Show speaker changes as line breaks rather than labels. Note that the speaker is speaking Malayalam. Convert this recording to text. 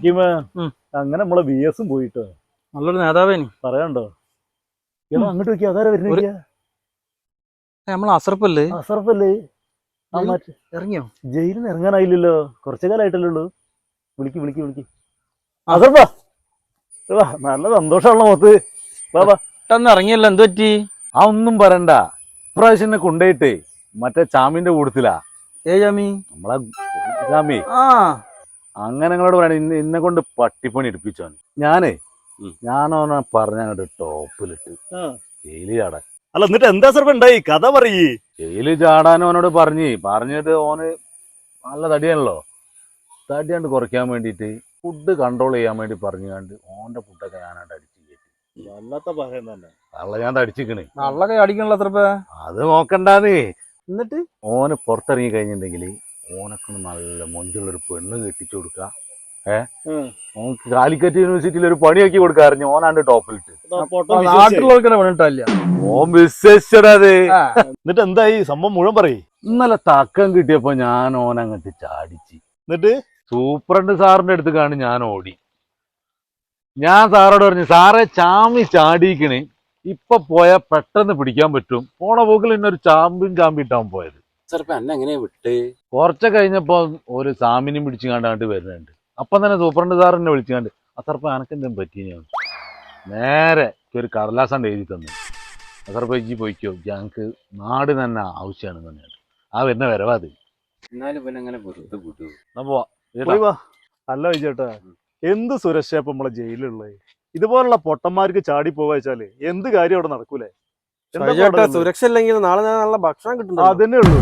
ഹക്കീമ അങ്ങനെ നമ്മളെ BS പോയിട്ടോ.
നല്ലൊരു നേതാവേനി
പറയാണ്ടോ? ഏതാ അങ്ങോട്ട് നോക്കി അതാരാ വരുന്ന
നമ്മളെ അസറപ്പല്ലേ?
അസറഫല്ലേ?
ഇറങ്ങിയോ?
ജയിലിൽ നിന്ന് ഇറങ്ങാനായില്ലല്ലോ, കുറച്ചു കാലമായിട്ടല്ലേ. വിളിക്ക് അസർഫാ, നല്ല സന്തോഷമുള്ള മുഖത്ത്.
പെട്ടെന്ന് ഇറങ്ങിയല്ലോ, എന്ത് പറ്റി?
ആ ഒന്നും പറയണ്ട, ഇപ്രാവശ്യം എന്നെ കൊണ്ടുപോയിട്ടേ മറ്റേ ചാമിന്റെ കൂട്ടത്തിലാ.
ജാമി?
നമ്മളെ ചാമി. അങ്ങനെ നിങ്ങളോട് പറയണ ഇന്നെ കൊണ്ട് പട്ടിപ്പണി എടുപ്പിച്ചോന്. ഞാനോനെ പറഞ്ഞങ്ങോട്ട് ടോപ്പിലിട്ട് ജയിലിൽ ചാടാൻ. അല്ല എന്നിട്ട് എന്താ സാർ ഉണ്ടായി? കഥ പറയ്. ജയിലിൽ ചാടാൻ ഓനോട് പറഞ്ഞിട്ട് ഓന് നല്ല തടിയാണല്ലോ, തടിയാണ്ട് കുറയ്ക്കാൻ വേണ്ടിയിട്ട് ഫുഡ് കൺട്രോൾ ചെയ്യാൻ വേണ്ടി പറഞ്ഞുകൊണ്ട് ഓന്റെ ഫുഡൊക്കെ ഞാനാണ്ട് അടിച്ചു കയറ്റി. വല്ലാത്ത പറയാൻ തന്നെ ഞാൻ തടിച്ചിക്കണേ.
നല്ലൊക്കെ അടിക്കണല്ലോ അത്ര.
അത് നോക്കണ്ടാന്ന്. എന്നിട്ട് ഓന് പുറത്തിറങ്ങി കഴിഞ്ഞിട്ടുണ്ടെങ്കിൽ ഓനൊക്കെ നല്ല മൊഞ്ചുള്ളൊരു പെണ്ണ് കെട്ടിച്ചു കൊടുക്കുക. ഓനക്ക് കാലിക്കറ്റ് യൂണിവേഴ്സിറ്റിയിൽ ഒരു പണിയാക്കി കൊടുക്കാറിഞ്ഞു. ഓനാണ്ട് ടോപ്പിലിട്ട്. ഓൻ വിശ്വസിച്ചടത്. എന്നിട്ട് എന്തായി സംഭവം മുഴുവൻ പറയും. ഇന്നലെ തക്കം കിട്ടിയപ്പോ ഞാൻ ഓനങ്ങട്ട് ചാടിച്ച്. എന്നിട്ട് സൂപ്രണ്ട് സാറിന്റെ അടുത്ത് ഞാൻ ഓടി. ഞാൻ സാറോട് പറഞ്ഞു, സാറേ ചാമി ചാടിക്കണ്, ഇപ്പൊ പോയാ പെട്ടെന്ന് പിടിക്കാൻ പറ്റും. പോണ പോക്കിൽ ഇന്നൊരു ചാമ്പിട്ടാൻ പോയത്.
എങ്ങനെ വിട്ട്
കുറച്ച് കഴിഞ്ഞപ്പോ ഒരു സാമിനും പിടിച്ചു കണ്ടാണ്ട് വരുന്നുണ്ട്. അപ്പം തന്നെ സൂപ്രണ്ട് സാറിനെ വിളിച്ചുകൊണ്ട്, അസർപ്പ എനക്കെന്തും പറ്റി? ഞാൻ നേരെ ഒരു കടലാസാണ്ട് എഴുതി തന്നു. അസർപ്പ ഇജ്ജി പോയിക്കോ, ഞങ്ങക്ക് നാട് തന്നെ ആവശ്യമാണെന്ന് തന്നെയാണ്. ആ വരുന്ന വരവാത്. അല്ല വിജയേട്ടാ, എന്ത് സുരക്ഷ ഇപ്പൊ നമ്മളെ ജയിലുള്ളത്? ഇതുപോലുള്ള പൊട്ടന്മാർക്ക് ചാടി പോവാ വെച്ചാല് എന്ത് കാര്യം അവിടെ നടക്കൂലേ?
സുരക്ഷ ഇല്ലെങ്കിൽ നാളെ നല്ല ഭക്ഷണം കിട്ടും.
അതന്നെ ഉള്ളൂ.